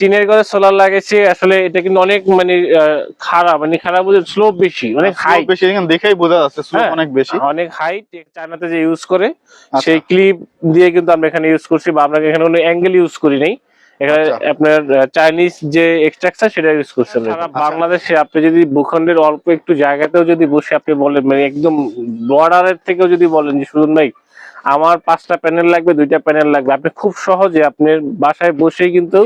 টিনের ঘরে সোলার লাগাইছি আসলে এটা কিন্তু অনেক মানে খারাপ বলতে স্লোপ বেশি, অনেক হাইট বেশি, এখানে দেখেই বোঝা যাচ্ছে স্লোপ অনেক বেশি, অনেক হাইট। চায়নাতে যে ইউজ করে আচ্ছা। সেই ক্লিপ দিয়ে কিন্তু আমরা এখানে ইউজ করছি, বা আমরা এখানে কোনো অ্যাঙ্গেল ইউজ করি নাই, এখানে আচ্ছা। আপনার চাইনিজ যে এক্সট্রাকচার সেটা ইউজ করছে। সারা বাংলাদেশে আপনি যদি ভূখণ্ডের অল্প একটু জায়গাতেও যদি বসে আপনি বলেন, মানে একদম বর্ডারের থেকেও যদি বলেন যে সুজন ভাই আমার 5টা প্যানেল লাগবে, 2টা প্যানেল লাগবে, আপনি খুব সহজে আপনার বাসায় বসেই কিন্তু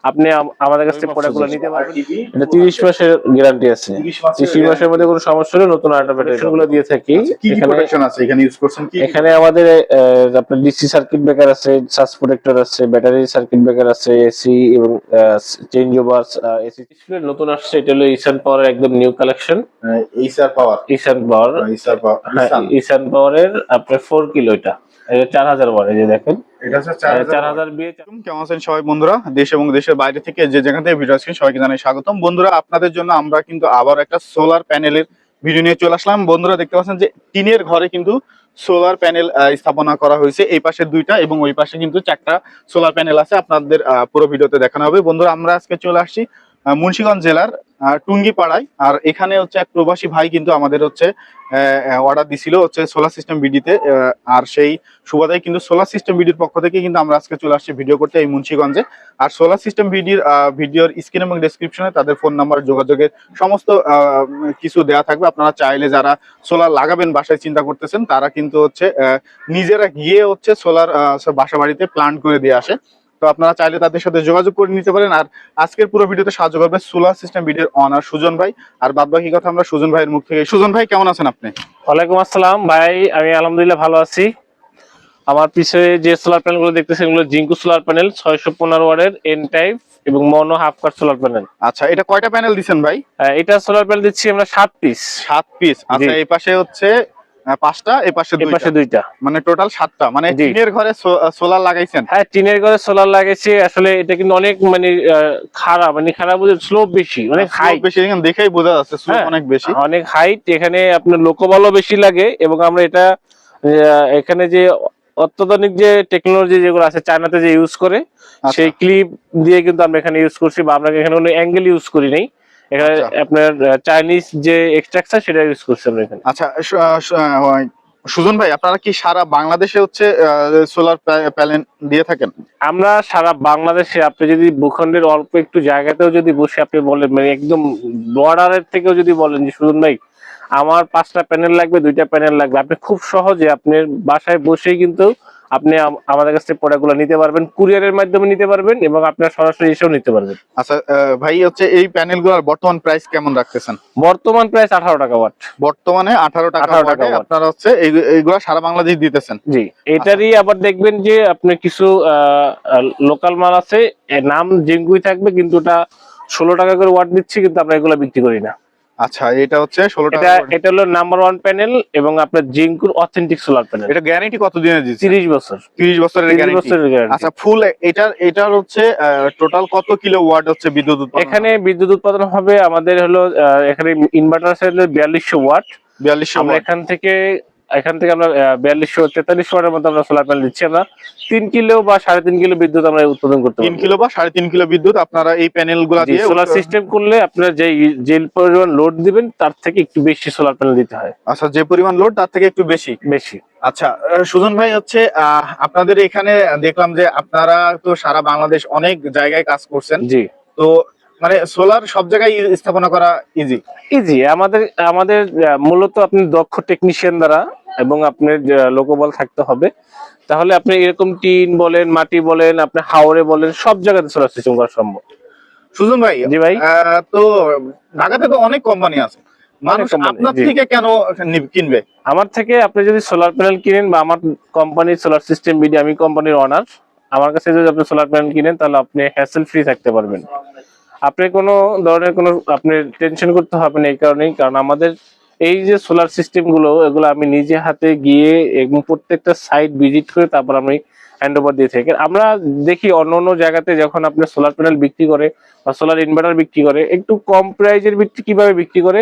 আপনি আমাদের কাছ থেকে প্রোডাক্টগুলো নিতে পারবেন। এটা 30 মাসের গ্যারান্টি আছে, 30 মাসের মধ্যে কোনো সমস্যা হলে নতুন আরেকটা প্রোটেকশনগুলো দিয়ে থাকি। এখানে আমাদের আপনার ডিসি সার্কিট ব্রেকার আছে, সার্জ প্রোটেক্টর আছে, ব্যাটারি সার্কিট ব্রেকার আছে, এসি এবং চেঞ্জ ওভার এসি ডিসপ্লে নতুন আসছে। এটা হলো ইসান পাওয়ারের একদম নিউ কালেকশন। ইসান পাওয়ারের আপনার 4 কিলো, এটা 4000 ওয়াট। এই যে দেখেন এটা হচ্ছে 4000 বিএ। কেমন আছেন সবাই বন্ধুরা, দেশ এবং দেশের বাইরে থেকে যে যেখান থেকে ভিডিও আসছেন সবাইকে জানাই স্বাগতম। বন্ধুরা আপনাদের জন্য আমরা কিন্তু আবার একটা সোলার প্যানেলের ভিডিও নিয়ে চলে আসলাম। বন্ধুরা দেখতে পাচ্ছেন যে টিনের ঘরে কিন্তু সোলার প্যানেল স্থাপনা করা হয়েছে। এই পাশে 2টা এবং ওই পাশে কিন্তু 4টা সোলার প্যানেল আছে, আপনাদের পুরো ভিডিওতে দেখানো হবে। বন্ধুরা আমরা আজকে চলে আসছি মুন্সিগঞ্জ জেলার টুঙ্গিপাড়ায়। আর এখানে হচ্ছে এক প্রবাসী ভাই কিন্তু আমাদের হচ্ছে অর্ডার দিছিল হচ্ছে সোলার সিস্টেম বিডিতে, আর সেই সুবাদায় কিন্তু সোলার সিস্টেম বিডির পক্ষ থেকে কিন্তু আমরা আজকে চলে আসছি ভিডিও করতে এই মুন্সিগঞ্জে। আর সোলার সিস্টেম ভিডিওর স্ক্রিন এবং ডেসক্রিপশনে তাদের ফোন নাম্বার, যোগাযোগের সমস্ত কিছু দেওয়া থাকবে। আপনারা চাইলে যারা সোলার লাগাবেন বাসায় চিন্তা করতেছেন, তারা কিন্তু হচ্ছে নিজেরা গিয়ে হচ্ছে সোলার বাসা বাড়িতে প্ল্যান করে দিয়ে আসে। তো আপনারা চাইলে তাদের সাথে যোগাযোগ করে নিতে পারেন। আর আজকের পুরো ভিডিওতে সাহায্য করবে সোলার সিস্টেম ভিডিওর অনার সুজন ভাই। আর বাদ বাকি কথা আমরা সুজন ভাইয়ের মুখ থেকে। সুজন ভাই কেমন আছেন আপনি? ওয়ালাইকুম আসসালাম ভাই, আমি আলহামদুলিল্লাহ ভালো আছি। আমার পিছনে যে সোলার প্যানেল গুলো দেখতেছেন এগুলো জিঙ্কু সোলার প্যানেল 615 ওয়াটের এন টাইপ এবং মনো হাফ কাট সোলার প্যানেল। আচ্ছা, এটা কয়টা প্যানেল দিচ্ছেন ভাই? এটা সোলার প্যানেল দিচ্ছি আমরা 7 পিস। 7 পিস। আচ্ছা, এই পাশে হচ্ছে 5টা, এই পাশে 2টা, মানে টোটাল 7টা। মানে টিনের ঘরে সোলার লাগাইছেন? হ্যাঁ, টিনের ঘরে সোলার লাগাইছি। আসলে এটা কিন্তু অনেক মানে খারাপ বলতে স্লোপ বেশি, অনেক হাইট বেশি, এখানে দেখেই বোঝা যাচ্ছে স্লোপ অনেক বেশি, অনেক হাইট। এখানে আপনার লোকবলও বেশি লাগে এবং আমরা এটা এখানে যে অত্যাধুনিক যে টেকনোলজি যেগুলো আছে চায়নাতে যে ইউজ করে সেই ক্লিপ দিয়ে কিন্তু আমরা এখানে ইউজ করছি, বা আমরা এখানে কোনো অ্যাঙ্গেল ইউজ করি নাই, এখানে আপনার চাইনিজ যে এক্সট্রাকচার সেটা ইউজ করছি আমরা এখানে। আচ্ছা সুজন ভাই, আপনারা কি সারা বাংলাদেশে হচ্ছে সোলার প্যানেল দিয়ে থাকেন? আমরা সারা বাংলাদেশে, আপনি যদি ভূখণ্ডের অল্প একটু জায়গাতেও যদি বসে আপনি বলেন, মানে একদম বর্ডারের থেকেও যদি বলেন যে সুজন ভাই আমার 5টা প্যানেল লাগবে, 2টা প্যানেল লাগবে, আপনি খুব সহজে আপনার বাসায় বসেই কিন্তু আপনি আমাদের কাছ থেকে প্রোডাক্টগুলো নিতে পারবেন, কুরিয়ারের মাধ্যমে নিতে পারবেন এবং আপনার সরাসরি এসেও নিতে পারবেন। আচ্ছা ভাই, হচ্ছে এই প্যানেলগুলোর বর্তমান প্রাইস কেমন রাখতেছেন? বর্তমান প্রাইস 18 টাকা ওয়াট। বর্তমানে 18 টাকা আপনারা হচ্ছে এইগুলো সারা বাংলাদেশ দিতেছেন? জি। এটারই আবার দেখবেন যে আপনি কিছু লোকাল মাল আছে, নাম জিঙ্গুই থাকবে কিন্তু ওটা 16 টাকা করে ওয়াট দিচ্ছি, কিন্তু আমরা এগুলো বিক্রি করি না। আচ্ছা, এটা হচ্ছে 16 টাকা। এটা হলো নাম্বার 1 প্যানেল এবং আপনার জিঙ্কুর অথেন্টিক সোলার প্যানেল। এটা গ্যারান্টি কত দিনের দিচ্ছে? 30 বছর। 30 বছরের গ্যারান্টি। আচ্ছা, ফুল এটার হচ্ছে টোটাল কত কিলো ওয়াট হচ্ছে বিদ্যুৎ উৎপাদন? এখানে বিদ্যুৎ উৎপাদন হবে আমাদের হলো এখানে ইনভার্টার আছে 4200 ওয়াট। 4200 আমরা এখান থেকে আমরা 4243 ওয়াটের মধ্যে আমরা সোলার প্যানেল দিচ্ছি। আমরা 3 কিলো বা 3.5 কিলো বিদ্যুৎ আমরা উৎপাদন করতে পারবো। 3 কিলো বা 3.5 কিলো বিদ্যুৎ আপনারা এই প্যানেলগুলো দিয়ে সোলার সিস্টেম করলে আপনারা যে পরিমাণ লোড দিবেন তার থেকে একটু বেশি সোলার প্যানেল দিতে হয়। আচ্ছা, যে পরিমাণ লোড তার থেকে একটু বেশি। আচ্ছা সুজন ভাই, হচ্ছে আপনাদের এখানে দেখলাম যে আপনারা তো সারা বাংলাদেশ অনেক জায়গায় কাজ করছেন। জি। তো মানে সোলার সব জায়গায় স্থাপনা করা ইজি? আমাদের মূলত আপনি দক্ষ টেকনিশিয়ান দ্বারা এবং আপনার লোকবল থাকতে হবে, তাহলে আপনি এরকম টিন বলেন, মাটি বলেন, আপনি হাওরে বলেন, সব জায়গাতে সোলার সিস্টেম করা সম্ভব। সুজন ভাই, জি ভাই, তো ঢাকাতে তো অনেক কোম্পানি আছে, মানুষ আপনার থেকে কেন কিনবে? আমার থেকে আপনি যদি সোলার প্যানেল কিনেন বা আমার কোম্পানির সোলার সিস্টেম বিডি, আমি কোম্পানির অনার, আমার কাছে যদি আপনি সোলার প্যানেল কিনেন তাহলে আপনি হ্যাসেল ফ্রি থাকতে পারবেন। আপনি কোনো ধরনের কোনো আপনি টেনশন করতে হবে না। এই কারণেই, কারণ আমাদের এই যে সোলার সিস্টেম গুলো, এগুলো আমি নিজে হাতে গিয়ে এবং প্রত্যেকটা সাইট ভিজিট করে তারপর আমি হ্যান্ড ওভার দিয়ে থাকি। আমরা দেখি অন্য জায়গাতে যখন আপনি সোলার প্যানেল বিক্রি করে বা সোলার ইনভার্টার বিক্রি করে, একটু কম প্রাইজের কিভাবে বিক্রি করে,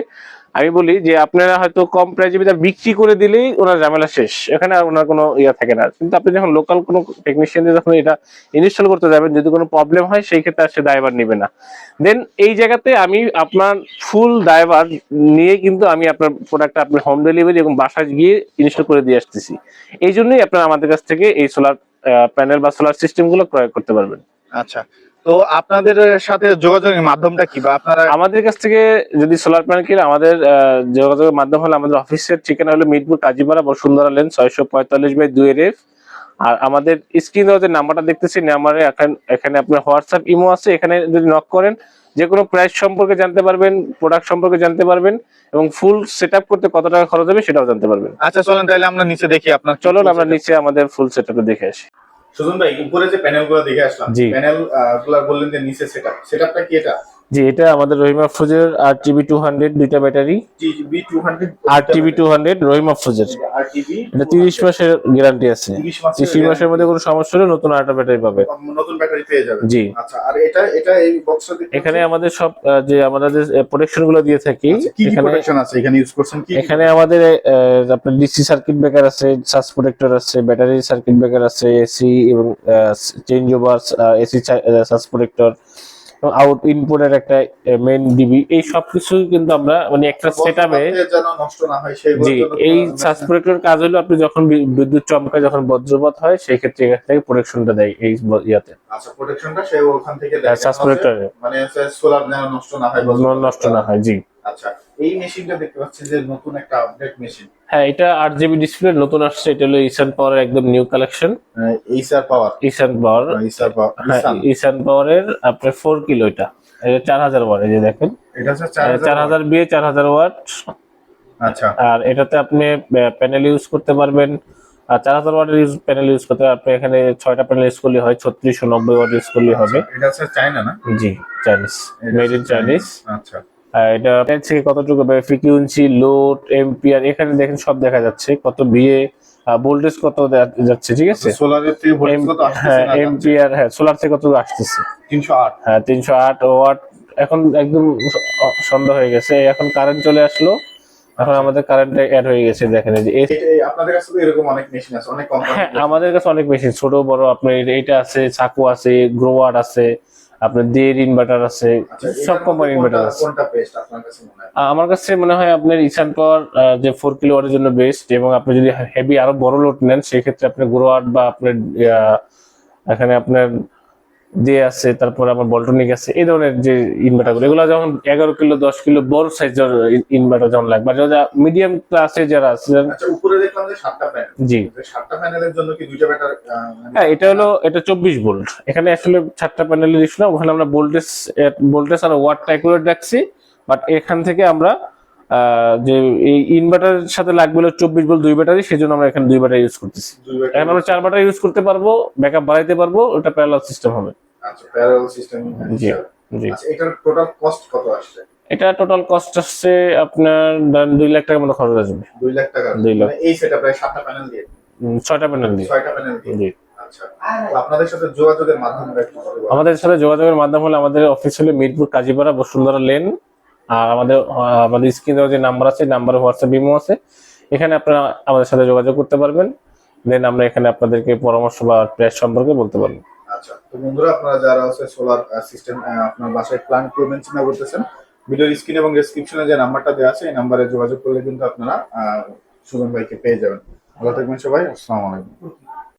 আমি বলি যে আপনারা হয়তো কম প্রাইজে বিক্রি করে দিলেই ওনার ঝামেলা শেষ, এখানে আর ওনার কোনো ইয়া থাকে না। কিন্তু আপনি যখন লোকাল কোনো টেকনিশিয়ান দিয়ে যখন এটা ইনস্টল করতে যাবেন, যদি কোনো প্রবলেম হয় সেই ক্ষেত্রে আর সে দায়ভার নিবে না। দেন এই জায়গাতে আমি আপনার ফুল দায়ভার নিয়ে কিন্তু আমি আপনার প্রোডাক্টটা আপনার হোম ডেলিভারি এবং বাসায় গিয়ে ইনস্টল করে দিয়ে আসতেছি। এই জন্যই আপনারা আমাদের কাছ থেকে এই সোলার প্যানেল বা সোলার সিস্টেম গুলো ক্রয় করতে পারবেন। আচ্ছা, তো আপনাদের সাথে যোগাযোগের মাধ্যমটা কি, বা আপনারা আমাদের কাছ থেকে যদি সোলার প্যানেল কিনে আমাদের যোগাযোগের মাধ্যম হলো, আমাদের অফিসের ঠিকানা হলো মিরপুর কাজীপাড়া বসুন্ধরা লেন 645/2 আর আমাদের স্ক্রিনে যে নাম্বারটা দেখতেছি নাম্বারে এখানে আপনার হোয়াটসঅ্যাপ ইমো আছে, এখানে যদি নক করেন যে কোনো প্রাইস সম্পর্কে জানতে পারবেন, প্রোডাক্ট সম্পর্কে জানতে পারবেন এবং ফুল সেটআপ করতে কত টাকা খরচ হবে সেটাও জানতে পারবেন। আচ্ছা চলেন তাহলে আমরা নিচে দেখি আপনার। চলুন আমরা নিচে আমাদের ফুল সেটআপটা দেখে আসি। সুজন ভাই, উপরে যে প্যানেলগুলো দেখে আসলাম, জি। প্যানেল গুলা বললেন যে নিচে সেটআপটা কি এটা? জি, এটা আমাদের রহিম আফরোজের RTB 200 দুইটা ব্যাটারি, GTB 200 RTB 200 রহিম আফরোজের। RTB এটা 30 মাসের গ্যারান্টি আছে, 30 মাসের মধ্যে কোনো সমস্যা হলে নতুন আরেকটা ব্যাটারি পাবে। নতুন ব্যাটারি পেয়ে যাবে। জি। আচ্ছা, আর এটা এই বক্সে এখানে আমাদের সব যে আমরা যে প্রোটেকশন গুলো দিয়ে থাকি, কি কি প্রোটেকশন আছে এখানে ইউজ করছেন? কি এখানে আমাদের আপনার ডিসি সার্কিট ব্রেকার আছে, সাস প্রোটেক্টর আছে, ব্যাটারি সার্কিট ব্রেকার আছে, এসি এবং চেঞ্জ ওভার, এসি সাস প্রোটেক্টর, আউট ইনপুটের একটা মেইন ডিবি, এই সবকিছু কিন্তু আমরা মানে একটা সেটআপে যেন নষ্ট না হয় সেইগুলোর জি। জন্য এই সাস প্রোটেক্টর কাজ হলো আপনি যখন বিদ্যুৎ চমকায়, যখন বজ্রপাত হয় সেই ক্ষেত্রে এখান থেকে প্রোটেকশনটা দেয় এই ইয়াতে। আচ্ছা, প্রোটেকশনটা সে ওখান থেকে দেয় সাস প্রোটেক্টরে, মানে সোলার যেন নষ্ট না হয়, নষ্ট না হয়। জি। আচ্ছা, এই মেশিনটা দেখতে পাচ্ছি যে নতুন একটা আপডেট মেশিন। হ্যাঁ, এটা 8GB ডিসপ্লে নতুন আসছে, এটা হলো ইসান পাওয়ার একদম নিউ কালেকশন। এইসার পাওয়ার, ইসান পাওয়ার, এইসার পাওয়ার, হ্যাঁ ইসান পাওয়ারের আপনার 4 কিলো, এটা 4000 ওয়াট। এই যে দেখেন, এটা হচ্ছে 4000 বিয়ে 4000 ওয়াট। আচ্ছা, আর এটাতে আপনি প্যানেল ইউজ করতে পারবেন, আর 4000 ওয়াটের প্যানেল ইউজ করতে আপনি এখানে 6টা প্যানেল ইউজ করলে হয়, 3690 ওয়াট ইউজ করলে হবে। এটা হচ্ছে চায়না না? জি, চাইনিজ, মেড ইন চাইনিজ। আচ্ছা, এটা থেকে কতটুকু ফ্রিকোয়েন্সি, লোড, এম্পিয়ার, এখানে দেখেন সব দেখা যাচ্ছে, কত বিয়ে, ভোল্টেজ কত যাচ্ছে, ঠিক আছে। সোলারের থেকে ভোল্টেজ কত আসছে? হ্যাঁ, এম্পিয়ার, হ্যাঁ সোলার থেকে কত আসতেছে? 308। হ্যাঁ 308 ওয়াট। এখন একদম সন্ধ্যা হয়ে গেছে, এখন কারেন্ট চলে আসলো, এখন আমাদের কারেন্টে অ্যাড হয়ে গেছে। দেখেন এই যে আপনাদের কাছে তো এরকম অনেক মেশিন আছে, অনেক কোম্পানি। হ্যাঁ, আমাদের কাছে অনেক মেশিন, ছোট বড় আপনার এইটা আছে, চাকু আছে, গ্রোয়ার আছে, আপনার দের ইনভার্টার আছে, সব কোম্পানি ইনভার্টার আছে। কোনটা বেস্ট আপনার কাছে মনে হয়? আমার কাছে মনে হয় আপনার ইসান পাওয়ার যে 4 কিলো ওয়াটের জন্য বেস্ট, এবং আপনি যদি হেভি আরো বড় লোড নেন সেই ক্ষেত্রে আপনি গ্রোয়ার বা আপনার এখানে আপনার দিয়ে আছে, তারপর আমার বল্টনিক আছে, এই ধরনের যে ইনভার্টার গুলো, এগুলো যেমন 11 কিলো 10 কিলো বড় সাইজের ইনভার্টার যেমন লাগবে, যারা মিডিয়াম ক্লাসে যারা আছে। আচ্ছা, উপরে দেখলাম যে 7টা প্যানেল। জি। 7টা প্যানেলের জন্য কি দুইটা ব্যাটারি? হ্যাঁ, এটা হলো 24 ভোল্ট। এখানে আসলে 7টা প্যানেলের ইস্যু না, ওখানে আমরা ভোল্টেজ আর ওয়াটটা অ্যাকুরেট রাখছি, বাট এখান থেকে আমরা যে এই ইনভার্টারের সাথে লাগবে হলো 24 ভোল্ট 2 ব্যাটারি, সেজন্য আমরা এখানে 2 ব্যাটারি ইউজ করতেছি। এখন আমরা 4 ব্যাটারি ইউজ করতে পারবো, ব্যাকআপ বাড়াইতে পারবো, ওটা প্যারালাল সিস্টেম হবে। আচ্ছা, প্যারালাল সিস্টেম। জি জি। আচ্ছা, এটার টোটাল কস্ট কত আসছে? এটা টোটাল কস্ট আসছে আপনার 2 লাখ টাকার মতো খরচ আসবে। 2 লাখ টাকা? 2 লাখ। মানে এই সেটআপ প্রায় 7টা প্যানেল দিয়ে? 6টা প্যানেল দিয়ে। 6টা প্যানেল দিয়ে। জি। আচ্ছা, তো আপনাদের সাথে যোগাযোগের মাধ্যমটা একটু বলুন। আমাদের সাথে যোগাযোগের মাধ্যম হলো আমাদের অফিস হলো মিরপুর কাজীপাড়া বসুন্ধরা লেন, আর আমাদের স্ক্রিনে যে নাম্বার আছে, নাম্বারে হোয়াটসঅ্যাপ ইমো আছে, এখানে আপনারা আমাদের সাথে যোগাযোগ করতে পারবেন। দেন আমরা এখানে আপনাদেরকে পরামর্শ বা প্রাইস সম্পর্কে বলতে পারবো। আচ্ছা, তো বন্ধুরা আপনারা যারা আছে সোলার সিস্টেম আপনার বাসায় প্ল্যান করবেন চিন্তা করতেছেন, ভিডিওর স্ক্রিন এবং ডেসক্রিপশনে যে নাম্বারটা দেওয়া আছে এই নাম্বারে যোগাযোগ করলে কিন্তু আপনারা সুজন ভাইকে পেয়ে যাবেন। ভালো থাকবেন সবাই, আসসালামু আলাইকুম।